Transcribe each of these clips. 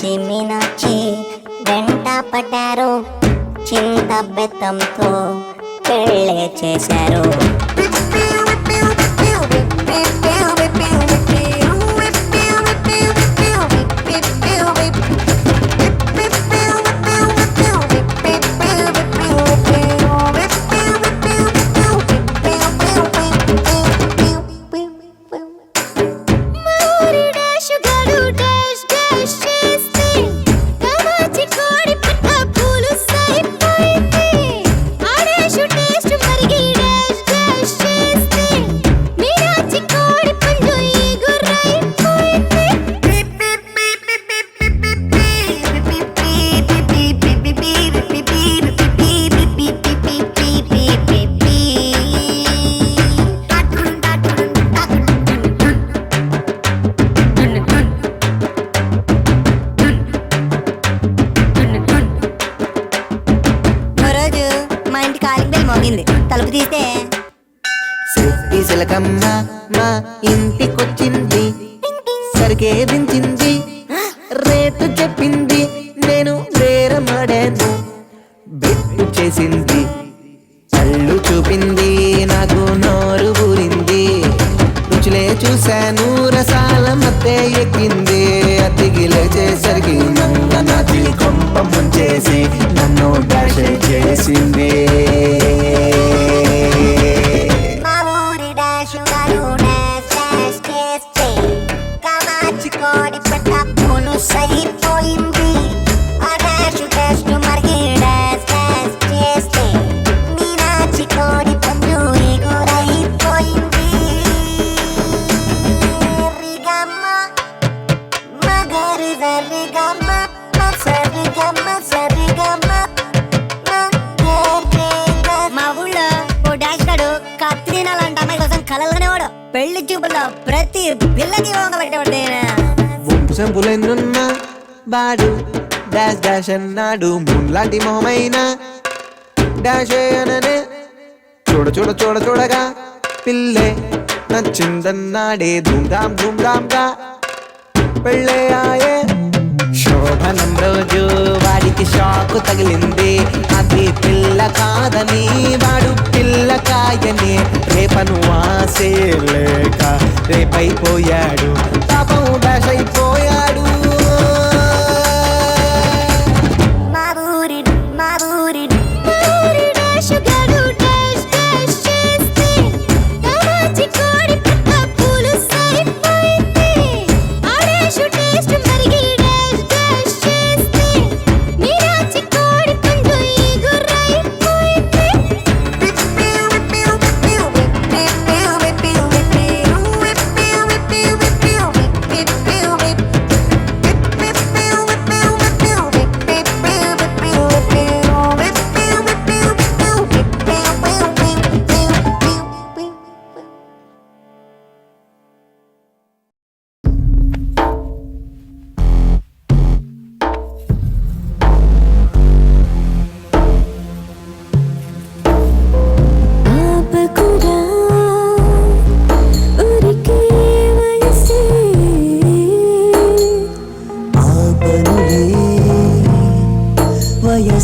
మీనాచి మీనాచి వెంట పడ్డారు, చింత బెత్తంతో పెళ్ళే చేశారు. తలుపు తీస్తే శెట్టి శిలకమ్మ మా ఇంటికొచ్చింది, సరిగే దించింది, రేటు చెప్పింది, నేను బేరమాడాను, బెట్టు చేసింది, కళ్ళు చూపింది, నాకు నోరు ఊరింది, రుచులే చూశాను, రసాల మధ్య ఎక్కింది, అతికిలే చేసరికి నల్ల నాటి కొంప ముంచేసి నన్ను డాష్ చేసింది. అయిపోయింది ఆ డాష్ డాష్ మరిగి డాష్ డాష్ చేస్తే మీనాచి కోడి పండు ఎగురైపోయింది. రిగమ్మ మగరి సరిగమ్మ సరిగమ్మ సరిగమ్మ. మా ఊళ్ళో ఓ డాష్ గాడు కత్తి తినాలంట అమ్మాయి కోసం కలలుగానే వాడు, పెళ్లి చూపుల్లో ప్రతి పిల్లకి పెట్టబడి వంశంపులెన్నున్నా బాడు డాష్ డాష్ అన్నాడు, మున్లాంటి మొహమైన డాష్ అననే చూడ చూడ చూడ చూడగా పిల్లే నచ్చిందన్నాడే, ధూమ్ధామ్ ధూమ్ధామ్గా పెళ్ళే ఆయే. శోభనం రోజు వాడికి షాకు తగిలింది, అది పిల్ల కాదని వాడు పిల్ల కాయని, రేపను ఆసే లేక రేపైపోయాడు, పాపం డాష్ అయిపోయాడు.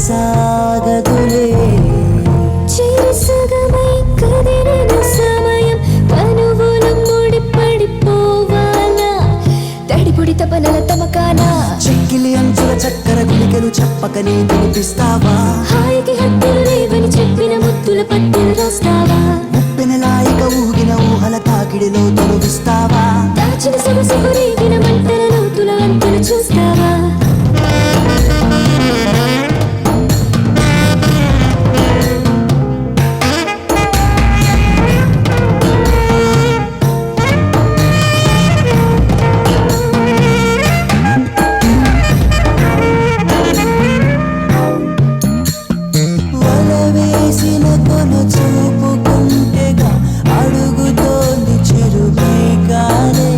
సాగదులే చిరుసగమై కదిలిన సమయం కనువుల ముడి పడిపోవాలా, తడిపుడి తపనల తమకాన చెక్కిలి అంచుల చక్కర గుళికలు చెప్పకనే వినిపిస్తావా, హాయికి హద్దులు లేవని చెప్పిన ముద్దుల పట్టులు రాస్తావా, ముప్పెన లాయిక ఊగిన ఊహల తాకిడిలో తొలగిస్తావా, దాచిన సొగసుకు రేగిన మంటల లోతుల అంతులు చూస్తావా. చూపుకుంటేగా అడుగుతోంది చిరుమేఘాలే,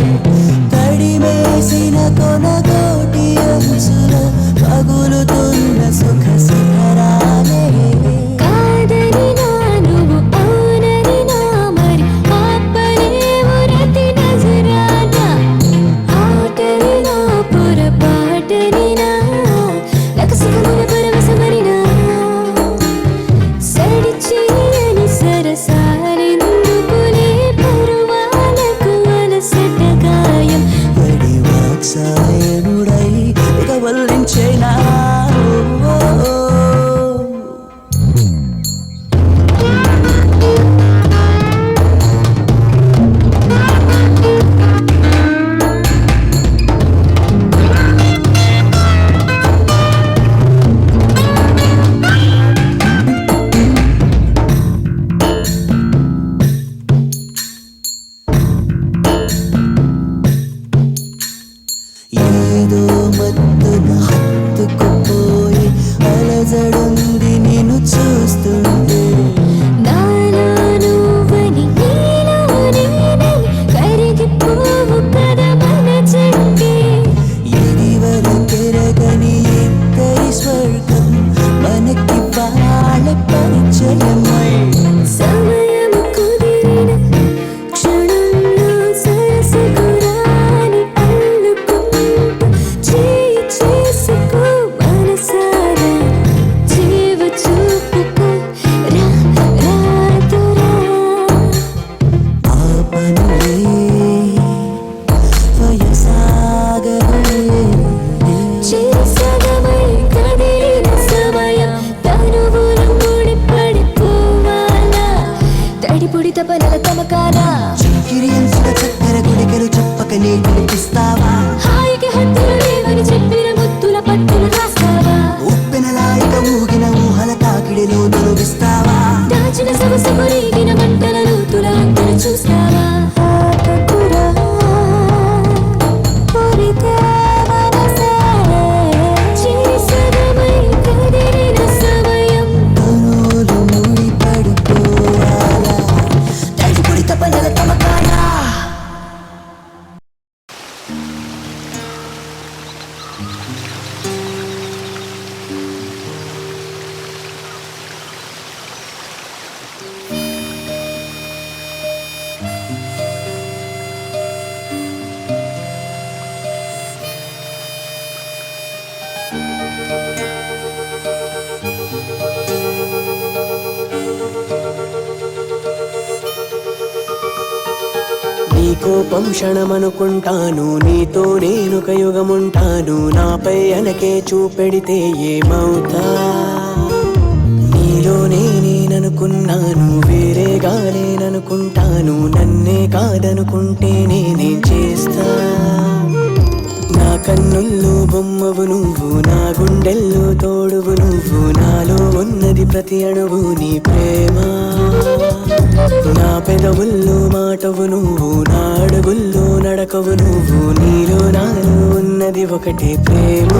నీ కోపం క్షణమనుకుంటాను, నీతో నేనొక యుగముంటాను. నాపై అలకే చూపెడితే ఏమవుతా? నీలోనే నేననుకున్నాను, వేరేగా నేననుకుంటాను. నన్నే కాదనుకుంటే నేనేం చేస్తా? నా కన్నుల్లో బొమ్మవు నువ్వు, నా గుండెల్లో తోడువు నువ్వు. నాలో ఉన్నది ప్రతి అణువు నీ ప్రేమ. నా పెదవుల్లో మాటవు నువ్వు, నా అడుగుల్లో నడకవు నువ్వు. నీలో నాలో ఉన్నది ఒకటే ప్రేమ.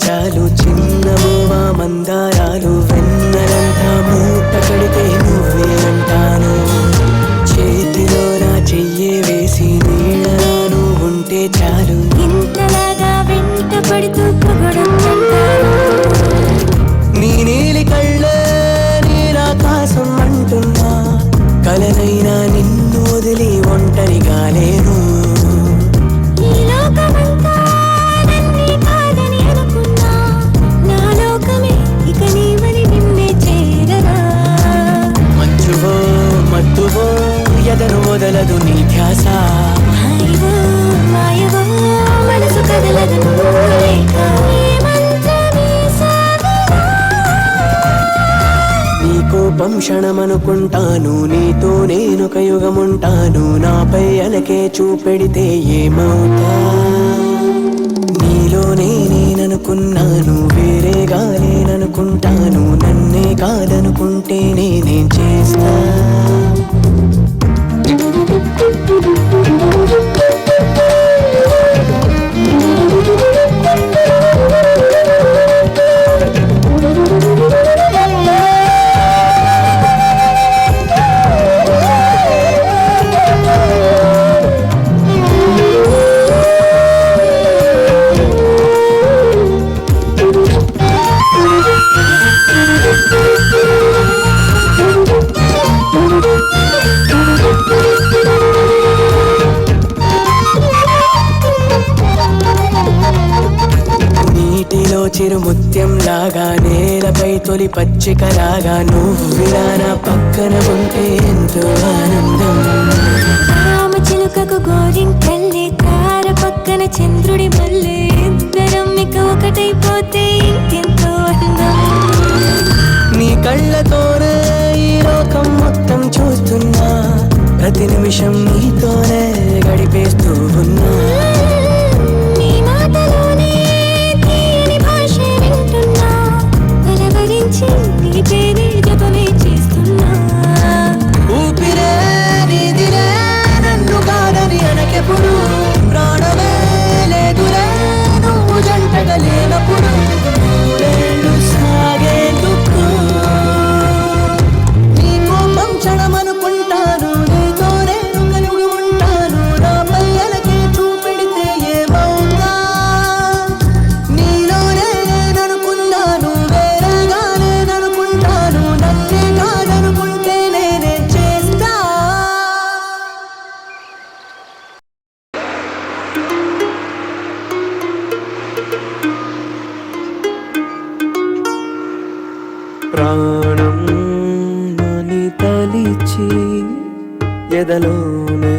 చాలు చిన్నవోవా మందారాలు, వెన్నెలంతా మూట కడితే నువ్వే అంటాను. చేతిలో నా చెయ్యే వేసి నీడలాను ఉంటే చాలు. ఇంతలాగా వెంట పడుతూ పొగడంటాను. నీ నీలి కళ్ళే నీలాకాశం అంటున్నా, కలనైనా నిన్ను వదిలి ఒంటరిగా లేను. ఈ లోకమంతా నన్నే కాదని అనుకున్నా, నా లోకమే ఇక నీవని నిన్నే చేరరా. మంచువో మత్తువో ఎదను వదలదు నీ ధ్యాస. హాయివో మాయవో మనసు కదలదు నువ్వు లేక. ఈ మంత్రమే సాగినా. నీ కోపం క్షణమనుకుంటాను, నీతో నేనొక యుగముంటాను. నాపై అలకే చూపెడితే ఏమవుతా? నీలోనే నేననుకున్నాను, వేరేగా నేననుకుంటాను. నన్నే కాదనుకుంటే నేనేం చేస్తా? నీటిలో చిరుముత్యం లాగా, నేలపై తొలి పచ్చికలాగా. నువ్విలా నా పక్కన ఉంటే ఎంతో ఆనందం. రామచిలుకకు గోరింకల్లే, తార పక్కన చంద్రుడి మల్లె. ఇద్దరం ఇక ఒకటైపోతే ఇంకెంతో అందం. నీ కళ్ళతోనే ఈ లోకం మొత్తం చూస్తున్నా, ప్రతి నిమిషం నీతోనే గడిపేస్తూ ఉన్నా. నీ మాటలోనే తీయని భాష వింటున్నా, పలవరించి నీ పేరే జపమే చేస్తున్నా. ఊపిరే నీదిలే, నన్ను కాదని అనకెప్పుడు. ప్రాణమే లేదులే నువ్వు జంటగా లేనప్పుడు. నూరేళ్ళు సాగేందుకు నీ కోపం క్షణమనుకుంటాను, నీతో నేను కలుగు ఉంటాను. నాపై అలకే చూపెడితే ఏమవుతా? నీలోనే నేననుకున్నాను, వేరేగా నేననుకుంటాను. నన్నే కాదనుకుంటే నేనే చేస్తా? ప్రాణం అని తలిచి ఎదలోనే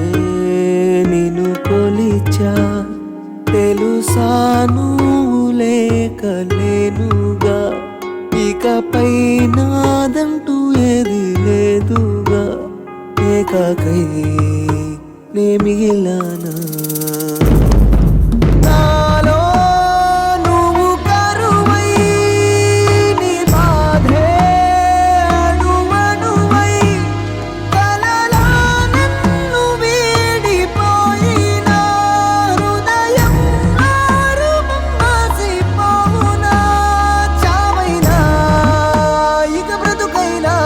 నిన్ను కొలిచా. తెలుసాను లేకలేనుగా, ఇకపై నాదంటూ ఏది లేదుగా. ఏకాకై నే మిగిలానా? నాలో నువ్వు కరువై, నీ బాధే అణువణువై. కలలా నన్ను వీడిపోయినా, హృదయం మాసిపోవునా. చావైనా ఇక బ్రతుకైనా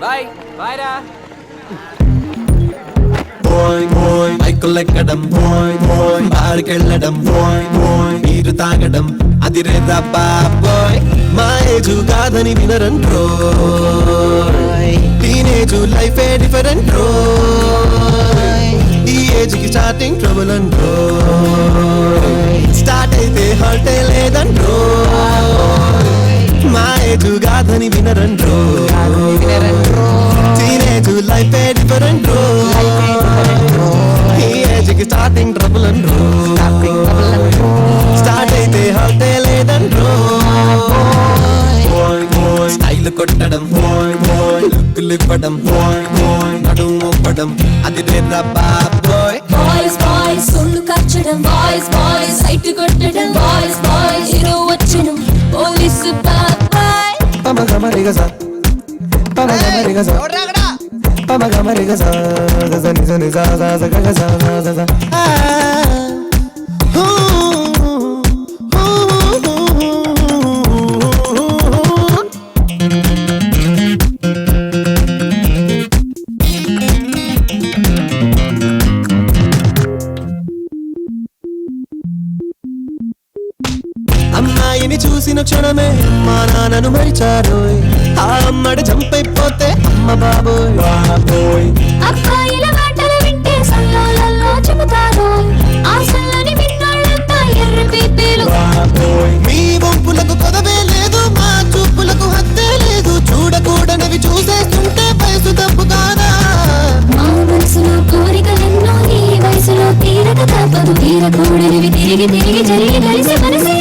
బాయ్ బాయ్ రా. బోయ్ బోయ్ మైకులెక్కడం బోయ్ బోయ్ బార్కెళ్ళడం బోయ్ బోయ్ నీరు తాగడం అది రేదా బాబోయ్ మా ఏజు కాదని వినరంట్రో టీనేజ్ లైఫ్ ఏ డిఫరెంట్ రో ఈ ఏజ్ కి స్టార్టింగ్ ట్రబుల్ అంట్రో స్టార్ట్ అయితే హర్టే లేదంట్రో మా ఏజు కాదని వినరంట్రో టీనేజ్ లైఫ్ ఏ డిఫరెంట్ రో ఈ ఏజ్ కి స్టార్టింగ్ ట్రబుల్ అంట్రో స్టార్ట్ అయితే హర్టే లేదంట్రో స్టైల్ కొట్టడం లుక్కులు ఇవ్వడం నడుము ఊపడం అది రేరా బాబోయ్ బాయ్స్ బాయ్స్ సొల్లు కచ్చడం బాయ్స్ బాయ్స్ సైట్ కొట్టడం బాయ్స్ బాయ్స్ హీరో వచ్చడం పోలీసు బాబాయ్ పమగమరిగస పమగమరిగస పమగమరిగస జని జని జా జా జా జా జా జా జా అమ్మాయిని చూసిన క్షణమే మా నాన్నను మరిచారు ఆ అమ్మడి చంపైపోతే అమ్మ బాబోయ్ బాబోయ్ అబ్బాయిల మాటలు వింటే సల్లాలల్లో చెబుతారు ఆశలని విన్నాళ్ళంతా ఎర్ర పీపీలు బాబోయ్ మీ వంపులకు కొదవే లేదు మా చూపులకు హద్దే లేదు చూడకూడనివి చూసేస్తుంటే వయసు తప్పు కాదా మా మనసులో కోరికలెన్నో ఈ వయసులో తీరక తప్పదు తీరకూడనివి తిరిగి తిరిగి జరిగి కలిసి మనసే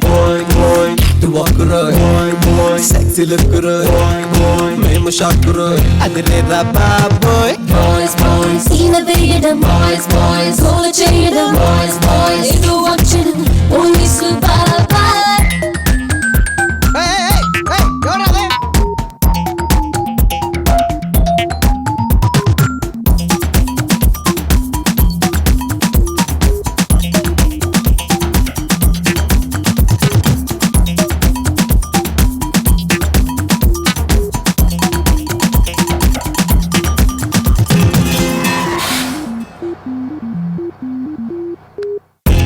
బోయ్ బోయ్ to walk Roy boy sexy look రోయ్ మేము షాక్ రోయ్ అది రేరా బాబోయ్ బాయ్స్ బాయ్స్ ఈల వేయడం బాయ్స్ బాయ్స్ గోల చేయడం బాయ్స్ బాయ్స్ ఏదో వచ్చడం పోలీసు బాబాయ్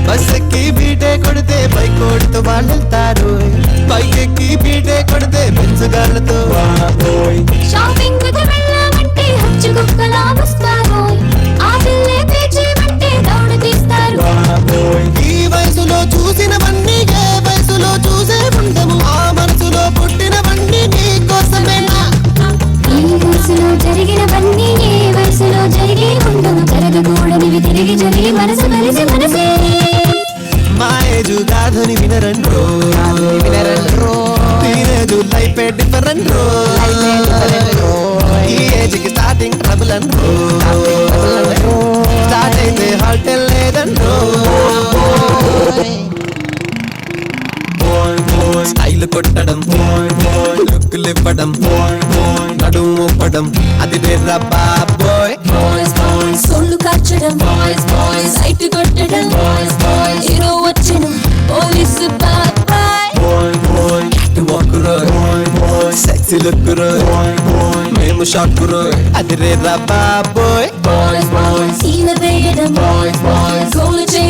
బస్ ఎక్కి బీటే కొడితే బైక్ కొడుతూ వాళ్ళు వెళ్తారు బైక్ ఎక్కి బీటే కొడితే బెంచుగాళ్ళతో బాబోయ్ షాపింగ్ కి వెళ్ళామంటే హచ్చు కుక్కలా వస్తారు ఆ పిల్లే పేచేమంటే దౌడు తీస్తారు బాబోయ్ ఈ వయసులో చూసినవన్నీ ఏ వయసులో చూసే ఉండము ఆ మనసులో పుట్టినవన్నీ నీ కోసమేనా ఈ వయసులో జరిగినవన్నీ ఏ వయసులో జరిగి ఉండవు జరగకూడనివి తిరిగి జరిగి మనసు కలిసి మనసే మా ఏజు కాదని వినరంట్రో టీనేజ్ లైఫ్ ఏ డిఫరెంట్ రో ఈ ఏజ్ కి స్టార్టింగ్ ట్రబుల్ అంట్రో స్టార్ట్ అయితే హార్ట్ లేదంట్రో స్టైల్ కొట్టడం లుక్కులు ఇవ్వడం నడుము ఊపడం అది రేరా బాబోయ్ బాయ్స్ బాయ్స్ సొల్లు కచ్చడం బాయ్స్ బాయ్స్ సైట్ కొట్టడం బాయ్స్ బాయ్స్ హీరో వచ్చడం పోలీసు బాబాయ్ to walk Roy sexy look రోయ్ మేము షాక్ రోయ్ అది రేరా బాబోయ్ బాయ్స్ బాయ్స్ ఈల వేయడం బాయ్స్ బాయ్స్ గోల చేయడం